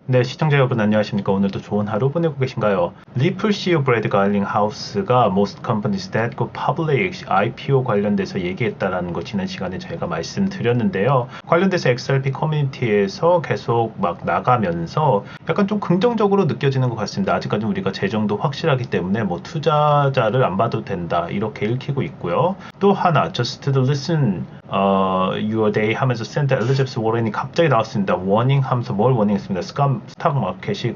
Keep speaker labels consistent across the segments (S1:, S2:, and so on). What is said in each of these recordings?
S1: 네, 시청자 여러분 안녕하십니까? 오늘도 좋은 하루 보내고 계신가요? 리플 CEO 브래드 갈링하우스가 most companies that go public IPO 관련돼서 얘기했다라는 거 지난 시간에 저희가 말씀드렸는데요. 관련돼서 XRP 커뮤니티에서 계속 막 나가면서 약간 좀 긍정적으로 느껴지는 것 같습니다. 아직까지 우리가 재정도 확실하기 때문에 뭐 투자자를 안 봐도 된다 이렇게 읽히고 있고요. 또 하나, just to listen your day 하면서 센터 엘리자베스 워렌이 갑자기 나왔습니다. 워닝 하면서 뭘 워닝했습니다. 스탁 마켓이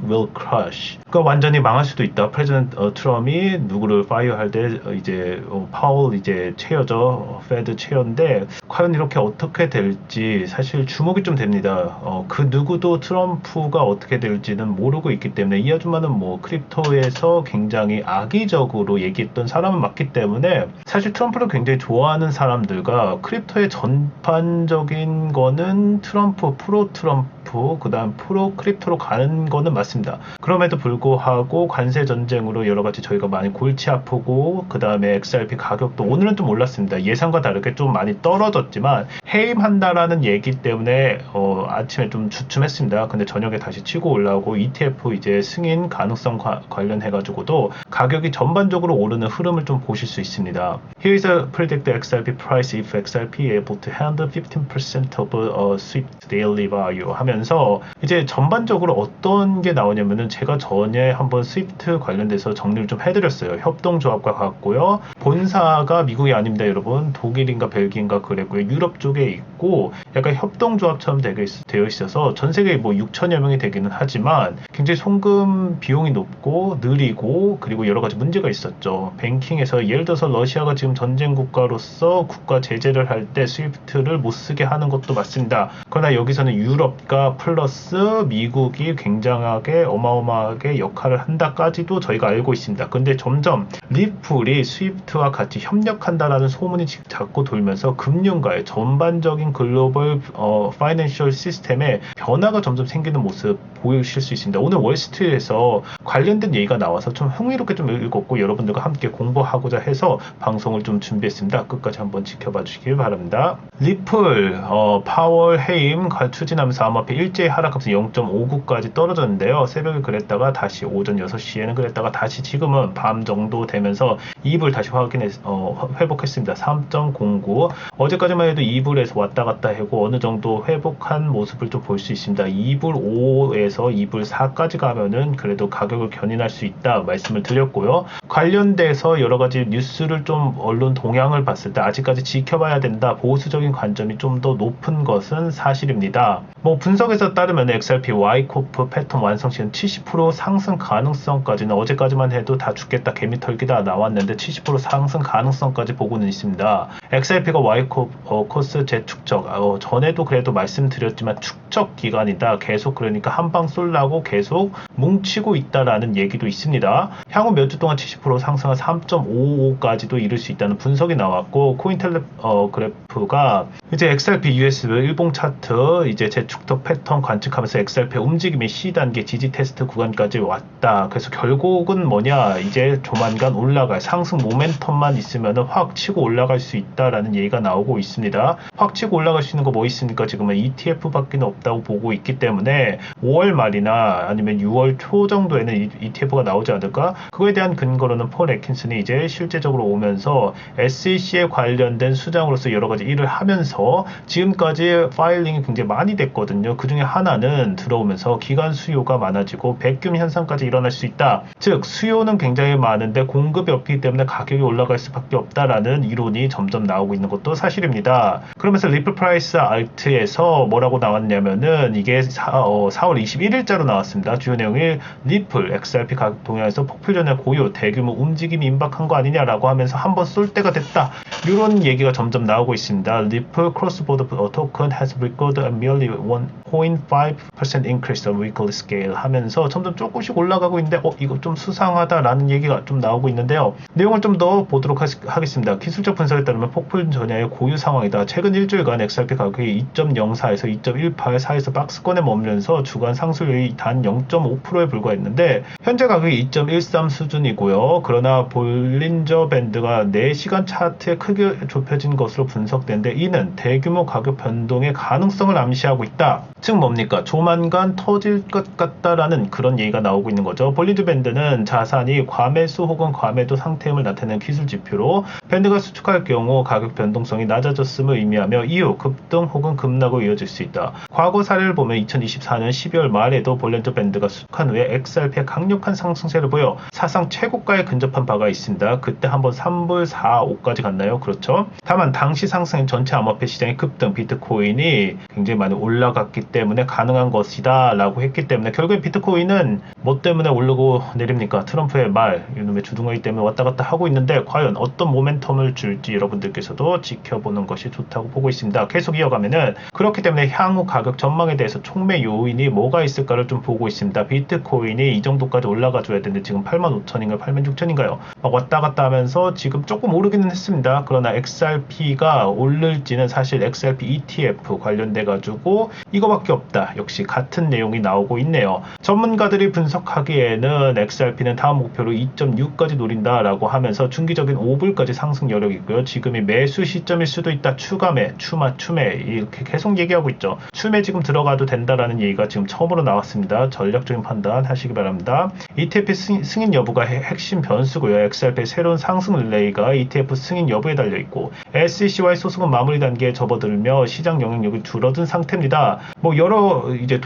S1: will crash. 그러니까 완전히 망할 수도 있다. 프레지던트 트럼이 누구를 파이어할 때 이제 파월 이제 체어죠. 페드 체어인데 과연 이렇게 어떻게 될지 사실 주목이 좀 됩니다. 그 누구도 트럼프가 어떻게 될지는 모르고 있기 때문에 이 아줌마는 뭐 크립토에서 굉장히 악의적으로 얘기했던 사람은 맞기 때문에 사실 트럼프를 굉장히 좋아하는 사람들과 크립토의 전반적인 거는 트럼프, 프로 트럼프, 그 다음 프로 크립토로 가는 거는 맞습니다. 그럼에도 불구하고 관세 전쟁으로 여러 가지 저희가 많이 골치 아프고 그 다음에 XRP 가격도 오늘은 좀 올랐습니다. 예상과 다르게 좀 많이 떨어졌지만 해임한다라는 얘기 때문에 아침에 좀 주춤했습니다. 근데 저녁에 다시 치고 올라오고 ETF 이제 승인 가능성 관련해가지고도 가격이 전반적으로 오르는 흐름을 좀 보실 수 있습니다. Here is a predicted XRP price if XRP able to handle 15% of sweep daily value 하면서 이제 전반적으로 어떤 게 나오냐면은 제가 전에 한번 스위프트 관련돼서 정리를 좀 해드렸어요. 협동조합과 같고요. 본사가 미국이 아닙니다, 여러분. 독일인가 벨기인가 그랬고요. 유럽 쪽에 있고 약간 협동조합처럼 되어 있어서 전 세계에 뭐 6천여 명이 되기는 하지만 굉장히 송금 비용이 높고 느리고 그리고 여러 가지 문제가 있었죠. 뱅킹에서 예를 들어서 러시아가 지금 전쟁 국가로서 국가 제재를 할 때 스위프트를 못 쓰게 하는 것도 맞습니다. 그러나 여기서는 유럽과 플러스 미국이 굉장하게 어마어마하게 역할을 한다까지도 저희가 알고 있습니다. 근데 점점 리플이 스위프트와 같이 협력한다라는 소문이 자꾸 돌면서 금융가의 전반적인 글로벌 파이낸셜 시스템에 변화가 점점 생기는 모습 보이실 수 있습니다. 오늘 월스트리트에서 관련된 얘기가 나와서 좀 흥미롭게 좀 읽었고 여러분들과 함께 공부하고자 해서 방송을 좀 준비했습니다. 끝까지 한번 지켜봐 주시길 바랍니다. 리플 파월 해임 추진하면서 암호화폐 일제히 하락하면서 0.59까지 떨어졌는데요. 새벽에 그랬다가 다시 오전 6시에는 그랬다가 다시 지금은 밤 정도 되면서 2불 다시 회복했습니다. 3.09 어제까지만 해도 2불에서 왔다 갔다 하고 어느 정도 회복한 모습을 좀 볼 수 있습니다. 2불 5에서 2불 4까지 가면은 그래도 가격을 견인할 수 있다 말씀을 드렸고요. 관련돼서 여러 가지 뉴스를 좀 언론 동향을 봤을 때 아직까지 지켜봐야 된다. 보수적인 관점이 좀 더 높은 것은 사실입니다. 뭐 분석에서 따르면 XRP Y코프 패턴 완성 시는 70% 상승 가능성까지는 어제까지만 해도 다 죽겠다 개미털기다 나왔는데 70% 상승 가능성까지 보고는 있습니다. XRP가 Y코스 재축적 전에도 그래도 말씀드렸지만 축적 기간이다. 계속 그러니까 한방 쏠라고 계속 뭉치고 있다라는 얘기도 있습니다. 향후 몇 주 동안 70% 상승한 3.55까지도 이룰 수 있다는 분석이 나왔고 코인텔레그래프가 이제 XRP US 일봉 차트 이제 재축적 패턴 관측하면서 XRP 움직임이 C단계 지지 테스트 구간까지 왔다. 그래서 결국은 뭐냐 이제 조만간 올라갈 상승 모멘텀만 있으면 확 치고 올라갈 수 있다라는 얘기가 나오고 있습니다. 확 치고 올라갈 수 있는 거 뭐 있습니까? 지금은 ETF밖에 없다고 보고 있기 때문에 5월 말이나 아니면 6월 초 정도에는 ETF가 나오지 않을까? 그거에 대한 근거로는 폴 애킨슨이 이제 실제적으로 오면서 SEC에 관련된 수장으로서 여러 가지 일을 하면서 지금까지 파일링이 굉장히 많이 됐거든요. 그 중에 하나는 들어오면서 기간 수요가 많아지고 백균 현상까지 일어날 수 있다. 즉 수요는 굉장히 많은데 공급이 없기 때문에 가격이 올라갈 수밖에 없다라는 이론이 점점 나오고 있는 것도 사실입니다. 그러면서 리플 프라이스 알트에서 뭐라고 나왔냐면은 이게 4월 21일자로 나왔습니다. 주요 내용이 리플 XRP 가격 동향에서 폭풍 전의 고요 대규모 움직임이 임박한 거 아니냐라고 하면서 한번 쏠 때가 됐다. 이런 얘기가 점점 나오고 있습니다. 리플 크로스보드 토큰 has recorded a merely 1.5% increase on weekly scale 하면서 점점 조금씩 올라가고 있는데 이거 좀 수상하다라는 얘기가 좀 나오고 있는데요. 내용을 좀 더 보도록 하겠습니다. 기술적 분석에 따르면 폭풍 전야의 고유 상황이다. 최근 일주일간 XRP 가격이 2.04에서 2.18 사이에서 박스권에 머물면서 주간 상승률이 단 0.5%에 불과했는데 현재 가격이 2.13 수준이고요. 그러나 볼린저 밴드가 4시간 차트에 크게 좁혀진 것으로 분석되는데 이는 대규모 가격 변동의 가능성을 암시하고 있다. 즉 뭡니까? 조만간 터질 것 같다라는 그런 얘기가 나오고 있는 거죠. 볼린저 밴드는 자산이 과매수 혹은 과매도 상태임을 나타내는 기술 지표로 밴드가 수축할 경우 가격 변동성이 낮아졌음을 의미하며 이후 급등 혹은 급락으로 이어질 수 있다. 과거 사례를 보면 2024년 12월 말에도 볼린저 밴드가 수축한 후에 XRP의 강력한 상승세를 보여 사상 최고가에 근접한 바가 있습니다. 그때 한번 3불 4,5까지 갔나요? 그렇죠. 다만 당시 상승인 전체 암호화폐 시장의 급등, 비트코인이 굉장히 많이 올라갔기 때문에 가능한 것이다 라고 했기 때문에 결국엔 비트코인은 뭐 때문에 오르고 내립니까? 트럼프의 말, 이놈의 주둥아리 때문에 왔다 갔다 하고 있는데 과연 어떤 모멘텀을 줄지 여러분들께서도 지켜보는 것이 좋다고 보고 있습니다. 계속 이어가면은 그렇기 때문에 향후 가격 전망에 대해서 촉매 요인이 뭐가 있을까를 좀 보고 있습니다. 비트코인이 이 정도까지 올라가 줘야 되는데 지금 85,000인가요? 86,000인가요? 막 왔다 갔다 하면서 지금 조금 오르기는 했습니다. 그러나 XRP가 오를지는 사실 XRP ETF 관련돼 가지고 이거밖에 없다. 역시 같은 내용이 나오고 있네요. 전문가들이 분석하기에는 XRP는 다음 목표로 2.6까지 노린다라고 하면서 중기적인 5불까지 상승 여력이 있고요. 지금이 매수 시점일 수도 있다. 추가매, 추매 이렇게 계속 얘기하고 있죠. 추매 지금 들어가도 된다라는 얘기가 지금 처음으로 나왔습니다. 전략적인 판단 하시기 바랍니다. ETF 승인 여부가 핵심 변수고요. XRP의 새로운 상승 릴레이가 ETF 승인 여부에 달려있고 SEC와의 소송은 마무리 단계에 접어들며 시장 영향력이 줄어든 상태입니다. 뭐 여러 이제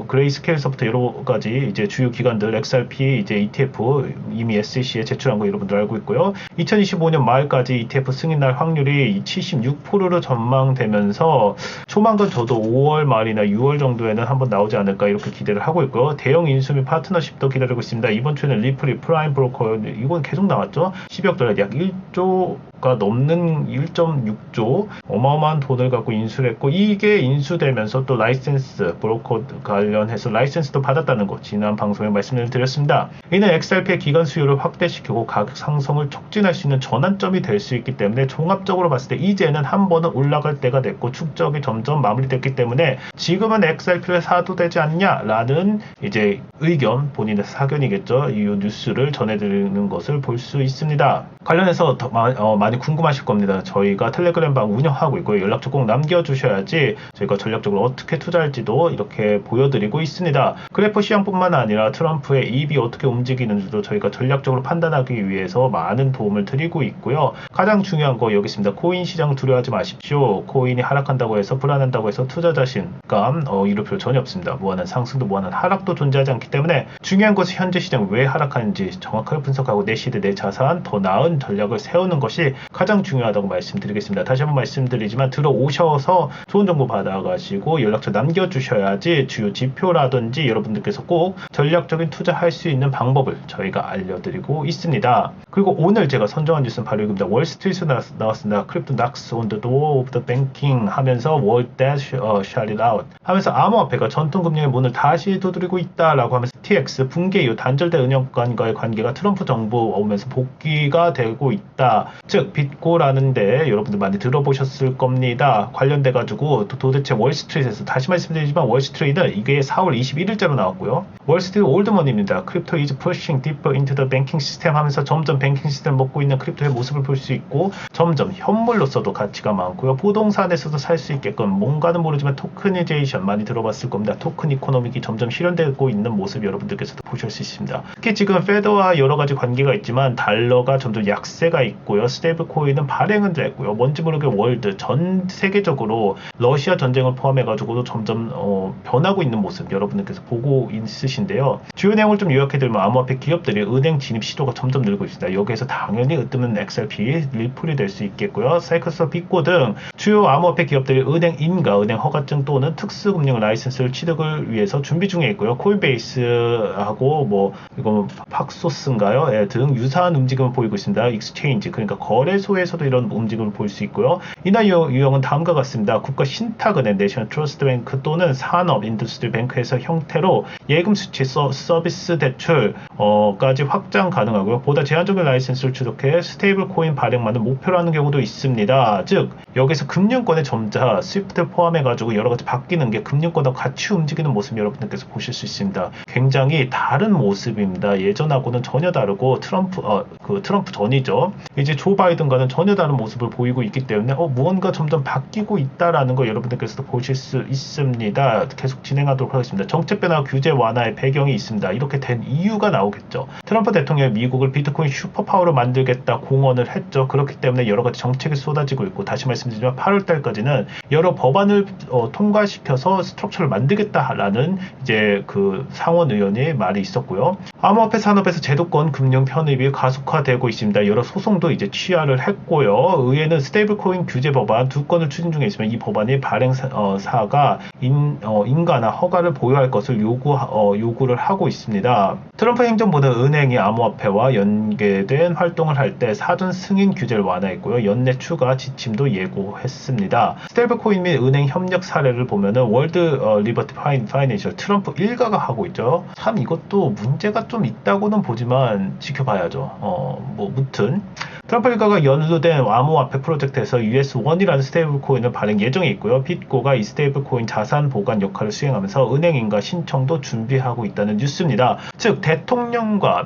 S1: 그레이스케일서부터 여러 가지 이제 주요 기관들 XRP 이제 ETF 이미 SEC에 제출한 거 여러분들 알고 있고요. 2025년 말까지 ETF 승인날 확률이 76%로 전망되면서 조만간 저도 5월 말이나 6월 정도에는 한번 나오지 않을까 이렇게 기대를 하고 있고요. 대형 인수 및 파트너십도 기다리고 있습니다. 이번 주에는 리플이 프라임 브로커 이건 계속 나왔죠. 10억 달러 약 1조가 넘는 1.6조 어마어마한 돈을 갖고 인수를 했고 이게 인수되면서 또 라이센스 브로커 관련해서 라이센스도 받았다는 거 지난 방송에 말씀을 드렸습니다. 이는 XRP의 기간 수요를 확대시키고 가격 상승을 촉진할 수 있는 전환점이 될 수 있기 때문에 종합적으로 봤을 때 이제는 한 번은 올라갈 때가 됐고 축적이 점점 마무리됐기 때문에 지금은 XRP를 사도 되지 않냐라는 이제 의견 본인의 사견이겠죠. 이 뉴스를 전해드리는 것을 볼 수 있습니다. 관련해서 더 많이 궁금하실 겁니다. 저희가 텔레그램 방 운영하고 있고요. 연락처 꼭 남겨주셔야지 저희가 전략적으로 어떻게 투자할지도 이렇게 보여드리고 있습니다. 그래프 시장뿐만 아니라 트럼프의 입이 어떻게 움직이는지도 저희가 전략적으로 판단하기 위해서 많은 도움을 드리고 있고요. 가장 중요한 거 여기 있습니다. 코인 시장 두려워하지 마십시오. 코인이 하락한다고 해서 불안한다고 해서 투자 자신감 이룰 필요 전혀 없습니다. 무한한 상승도 무한한 하락도 존재하지 않기 때문에 중요한 것은 현재 시장이 왜 하락하는지 정확하게 분석하고 내 시대 내 자산 더 나은 전략을 세우는 것이 가장 중요하다고 말씀드리겠습니다. 다시 한번 말씀드리지만 들어오셔서 좋은 정보 받아가시고 연락처 남겨주셔야지 주요 지표라든지 여러분들께서 꼭 전략적인 투자할 수 있는 방법을 저희가 알려드리고 있습니다. 그리고 오늘 제가 선정한 뉴스는 바로 이겁니다. 월스트리트에서 나왔습니다. 크립토 knocks on the door of the banking 하면서 World Debt shut it out 하면서 암호화폐가 전통금융의 문을 다시 두드리고 있다라고 하면서 TX 붕괴 이후 단절된 은행권과의 관계가 트럼프 정부 오면서 복귀가 되고 있다. 즉 bit고라는데 여러분들 많이 들어보셨을 겁니다. 관련돼 가지고 도대체 월스트리트에서 다시 말씀드리지만 월스트리트는 이게 4월 21일자로 나왔고요. 월스트리트 올드머니입니다. 크립토 is pushing deeper into the banking system 하면서 점점 뱅킹 시스템을 먹고 있는 크립토의 모습을 볼 수 있고 점점 현물로서도 가치가 많고요. 부동산에서도 살 수 있게끔 뭔가는 모르지만 토크니제이션 많이 들어봤을 겁니다. 토큰 이코노믹이 점점 실현되고 있는 모습 여러분들께서도 보실 수 있습니다. 특히 지금 페드와 여러 가지 관계가 있지만 달러가 점점 약세가 있고요. 스테이블 코인은 발행은 됐고요. 뭔지 모르게 월드 전 세계적으로 러시아 전쟁을 포함해 가지고도 점점 변하고 있는 모습 여러분들께서 보고 있으신데요. 주요 내용을 좀 요약해드리면 암호화폐 기업들이 은행 진입 시도가 점점 늘고 있습니다. 여기에서 당연히 으뜸은 XRP, 리플이 될 수 있겠고요. 사이클스, 빅고 등 주요 암호화폐 기업들이 은행 인가, 은행 허가증 또는 특수금융 라이센스를 취득을 위해서 준비 중에 있고요. 코인베이스하고 뭐 이거 팍소스인가요? 예, 등 유사한 움직임을 보이고 있습니다. 익스체인지 그러니까 거래소에서도 이런 움직임을 볼 수 있고요. 이날 유형은 다음과 같습니다. 국가 신탁은행, 내셔널 트러스트 뱅크 또는 산업 인더스트리 뱅크에서 형태로 예금 수취 서비스 대출까지 확장 가능하고요. 보다 제한적인 라이센스를 취득해 스테이블 코인 발행만을 목표로 하는 경우도 있습니다. 즉 여기서 금융권의 점자 스위프트를 포함해 가지고 여러 가지 바뀌는 게 금융권하고 같이 움직이는 모습 여러분들께서 보실 수 있습니다. 굉장히 굉장히 다른 모습입니다. 예전하고는 전혀 다르고 트럼프 전이죠. 이제 조 바이든과는 전혀 다른 모습을 보이고 있기 때문에 무언가 점점 바뀌고 있다라는 거 여러분들께서도 보실 수 있습니다. 계속 진행하도록 하겠습니다. 정책 변화 규제 완화의 배경이 있습니다. 이렇게 된 이유가 나오겠죠. 트럼프 대통령이 미국을 비트코인 슈퍼파워로 만들겠다 공언을 했죠. 그렇기 때문에 여러 가지 정책이 쏟아지고 있고, 다시 말씀드리지만 8월 달까지는 여러 법안을 통과시켜서 스트럭처를 만들겠다라는 이제 그 상원 의원의 말이 있었고요. 암호화폐 산업에서 제도권 금융 편입이 가속화되고 있습니다. 여러 소송도 이제 취하를 했고요. 의회는 스테이블코인 규제 법안 2건을 추진 중에 있으면 이 법안이 발행사가 인가나 허가를 보유할 것을 요구를 하고 있습니다. 트럼프 행정부는 은행이 암호화폐와 연계된 활동을 할 때 사전 승인 규제를 완화했고요. 연내 추가 지침도 예고했습니다. 스테이블코인 및 은행 협력 사례를 보면은 월드 리버티 파이낸셜 트럼프 일가가 하고 있죠. 참 이것도 문제가 좀 있다고는 보지만 지켜봐야죠. 무튼 트럼프 일가가 연루된 암호화폐 프로젝트에서 US1이라는 스테이블코인을 발행 예정에 있고요. 빗고가 이 스테이블코인 자산 보관 역할을 수행하면서 은행인가 신청도 준비하고 있다는 뉴스입니다. 즉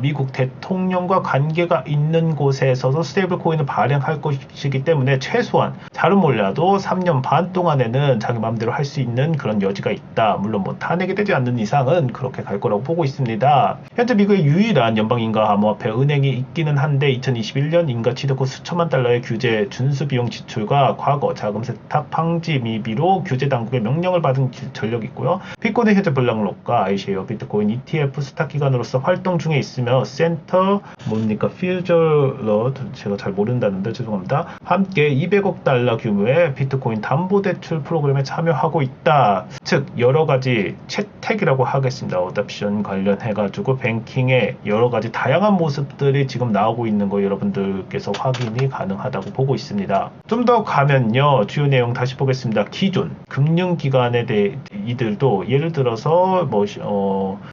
S1: 미국 대통령과 관계가 있는 곳에서도 스테이블코인을 발행할 것이기 때문에 최소한 잘은 몰라도 3년 반 동안에는 자기 마음대로 할 수 있는 그런 여지가 있다. 물론 탄핵이 되지 않는 이상은 그렇게 갈 거라고 보고 있습니다. 현재 미국의 유일한 연방인가 암호화폐 은행이 있기는 한데 2021년 인가 취득 후 수천만 달러의 규제 준수 비용 지출과 과거 자금 세탁 방지 미비로 규제 당국의 명령을 받은 전력이 있고요. 빗고는 현재 블락록과 아이쉐어 비트코인 ETF 수탁 기관으로서 활동 중에 있으며 센터 퓨저러 제가 잘 모른다는데 죄송합니다. 함께 200억 달러 규모의 비트코인 담보대출 프로그램에 참여하고 있다. 즉 여러가지 채택이라고 하겠습니다. 어답션 관련해가지고 뱅킹의 여러가지 다양한 모습들이 지금 나오고 있는 거 여러분들께서 확인이 가능하다고 보고 있습니다. 좀 더 가면요, 주요 내용 다시 보겠습니다. 기존 금융기관에 대해 이들도 예를 들어서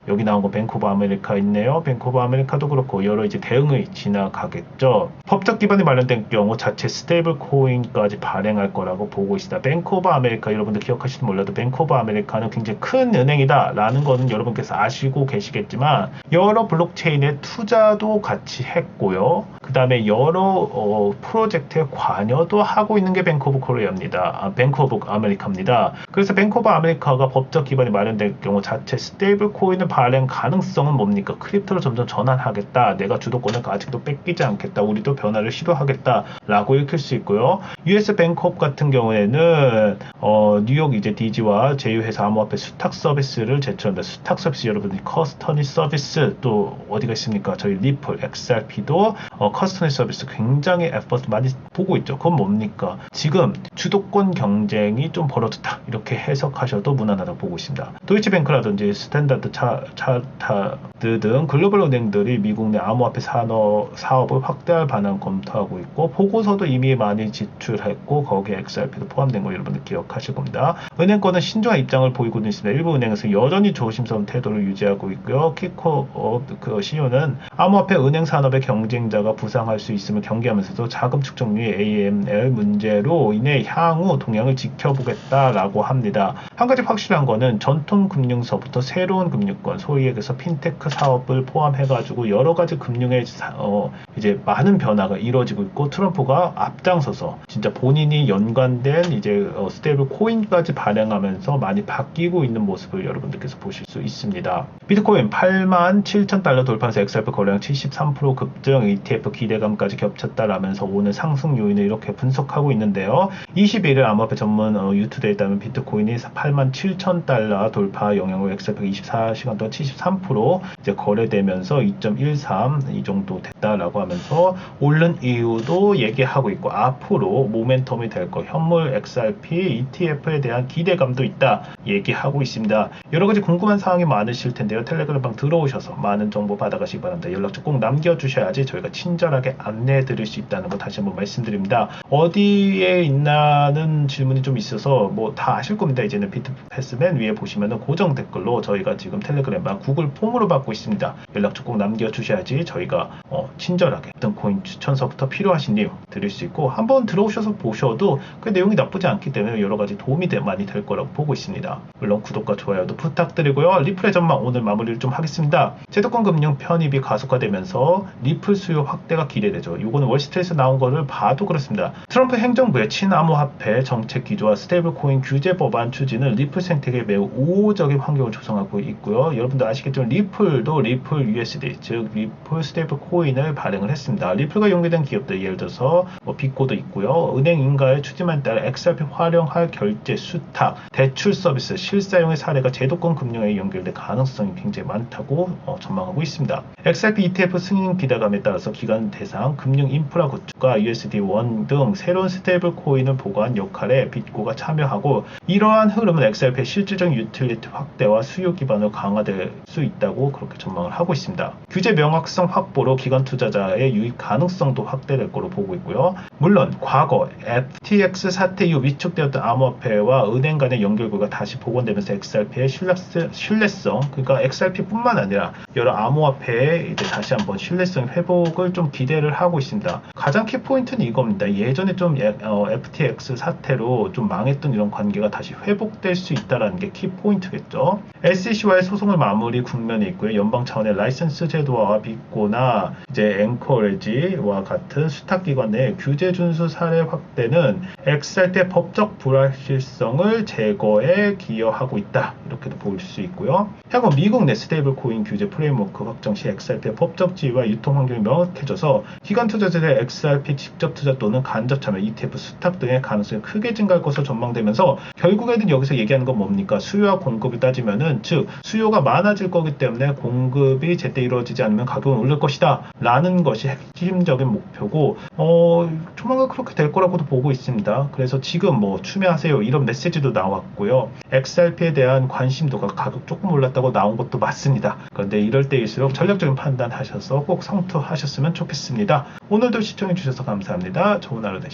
S1: 여기 나온 거 뱅크 오브 아메리카 있네요. 뱅크 오브 아메리카도 그렇고 여러 이제 대응이 지나가겠죠. 법적 기반이 마련된 경우 자체 스테이블 코인까지 발행할 거라고 보고 있습니다. 뱅크 오브 아메리카 여러분들 기억하실지 몰라도 뱅크 오브 아메리카는 굉장히 큰 은행이다 라는 거는 여러분께서 아시고 계시겠지만 여러 블록체인에 투자도 같이 했고요. 그 다음에 여러 프로젝트에 관여도 하고 있는 게 뱅크 오브 코리아입니다. 뱅크 오브 아메리카입니다. 그래서 뱅크 오브 아메리카가 법적 기반이 마련될 경우 자체 스테이블 코인을 발행 가능성은 뭡니까? 크립토로 점점 전환하겠다. 내가 주도권을 아직도 뺏기지 않겠다. 우리도 변화를 시도하겠다 라고 읽힐 수 있고요. US 뱅크업 같은 경우에는 뉴욕 이제 DG와 제휴해서 암호화폐 수탁 서비스를 제출합니다. 수탁 서비스 여러분들이 커스터니 서비스 또 어디가 있습니까? 저희 리플, XRP도 커스터니 서비스 굉장히 에포트 많이 보고 있죠. 그건 뭡니까? 지금 주도권 경쟁이 좀 벌어졌다. 이렇게 해석하셔도 무난하다고 보고 있습니다. 도이치뱅크라든지 스탠다드 차타드 등 글로벌 은행들이 미국 내 암호화폐 사업을 확대할 방안 검토하고 있고 보고서도 이미 많이 지출했고 거기에 XRP도 포함된 거 여러분들 기억하실 겁니다. 은행권은 신중한 입장을 보이고 있습니다. 일부 은행에서 여전히 조심스러운 태도를 유지하고 있고요. 키코업 CEO는 암호화폐 은행 산업의 경쟁자가 부상할 수 있음을 경계하면서도 자금 축적률 AML 문제로 인해 향후 동향을 지켜보겠다라고 합니다. 한 가지 확실한 거는 전통 금융서부터 새로운 금융권, 소위 얘기해서 핀테크 사업을 포함해가지고 여러 가지 금융의 이제 많은 변화가 이루어지고 있고 트럼프가 앞장서서 진짜 본인이 연관된 이제 스테이블 코인까지 발행하면서 많이 바뀌고 있는 모습을 여러분들께서 보실 수 있습니다. 비트코인 87,000달러 돌파해서 XRP 거래량 73% 급등, ETF 기대감까지 겹쳤다라면서 오늘 상승 요인을 이렇게 분석하고 있는데요. 21일 암호화폐 전문 유튜브에 따르면 비트코인이 87,000달러 돌파 영향으로 XRP가 24시간 동안 73% 이제 거래되면서 2.13 이 정도 됐다라고 하면서 오른 이유도 얘기하고 있고 앞으로 모멘텀이 될 거 현물 XRP ETF에 대한 기대감도 있다 얘기하고 있습니다. 여러 가지 궁금한 사항이 많으실 텐데요. 텔레그램방 들어오셔서 많은 정보 받아가시기 바랍니다. 연락처 꼭 남겨주셔야지 저희가 친절하게 안내해 드릴 수 있다는 거 다시 한번 말씀드립니다. 어디에 있나는 질문이 좀 있어서 뭐 다 아실 겁니다. 이제는 비트패스 맨 위에 보시면은 고정 댓글로 저희가 지금 텔레그램방 구글 폼으로 받고 있습니다. 연락처 꼭 남겨주셔야지 저희가 친절하게 어떤 코인 추천서부터 필요하신 내용 드릴 수 있고 한번 들어오셔서 보셔도 그 내용이 나쁘지 않기 때문에 여러가지 도움이 많이 될 거라고 보고 있습니다. 물론 구독과 좋아요도 부탁드리고요. 리플의 전망 오늘 마무리를 좀 하겠습니다. 제도권 금융 편입이 가속화되면서 리플 수요 확대가 기대되죠. 이거는 월스트리트에서 나온 거를 봐도 그렇습니다. 트럼프 행정부의 친암호화폐 정책 기조와 스테이블 코인 규제 법안 추진은 리플 생태계에 매우 우호적인 환경을 조성하고 있고요. 여러분들 아시겠지만 리플도 리플 USD 즉 리플 스테이블 코인을 발행을 했습니다. 리플과 연계된 기업들 예를 들어서 빅코도 있고요. 은행 인가의 추진에 따라 XRP 활용할 결제 수탁 대출 서비스 실사용의 사례가 제도권 금융에 연결될 가능성이 굉장히 많다고 전망하고 있습니다. XRP ETF 승인 기대감에 따라서 기관 대상 금융 인프라 구축과 USD1 등 새로운 스테이블 코인을 보고한 역할에 빅코가 참여하고 이러한 흐름은 XRP의 실질적인 유틸리티 확대와 수요 기반으로 강화될 수 있다고 그렇게 전망을 하고 있습니다. 규제 명확성 확보로 기관 투자자의 유입 가능성도 확대될 거로 보고 있고요. 물론 과거 FTX 사태 이후 위축되었던 암호화폐와 은행 간의 연결고리가 다시 복원되면서 XRP의 신뢰성 그러니까 XRP뿐만 아니라 여러 암호화폐의 이제 다시 한번 신뢰성 회복을 좀 기대를 하고 있습니다. 가장 키포인트는 이겁니다. 예전에 좀 FTX 사태로 좀 망했던 이런 관계가 다시 회복될 수 있다는 게 키포인트겠죠. SEC와의 소송을 마무리 국면에 있고요. 연방 차원의 라이선스 제도와 빅코나 이제 앵커레지와 같은 수탁기관 내 규제 준수 사례 확대는 XRP의 법적 불확실성을 제거에 기여하고 있다. 이렇게도 볼 수 있고요. 향후 미국 내 스테이블 코인 규제 프레임워크 확정 시 XRP의 법적 지위와 유통 환경이 명확해져서 기관 투자자들의 XRP 직접 투자 또는 간접 참여, ETF 수탁 등의 가능성이 크게 증가할 것으로 전망되면서 결국에는 여기서 얘기하는 건 뭡니까? 수요와 공급을 따지면은 즉 수요가 많아질 거기 때문에 공급이 제때 이루어지지 않으면 가격은 오를 것이다 라는 것이 핵심적인 목표고 조만간 그렇게 될 거라고도 보고 있습니다. 그래서 지금 추매하세요 이런 메시지도 나왔고요. XRP에 대한 관심도가 가격 조금 올랐다고 나온 것도 맞습니다. 그런데 이럴 때일수록 전략적인 판단하셔서 꼭 성투하셨으면 좋겠습니다. 오늘도 시청해 주셔서 감사합니다. 좋은 하루 되시죠.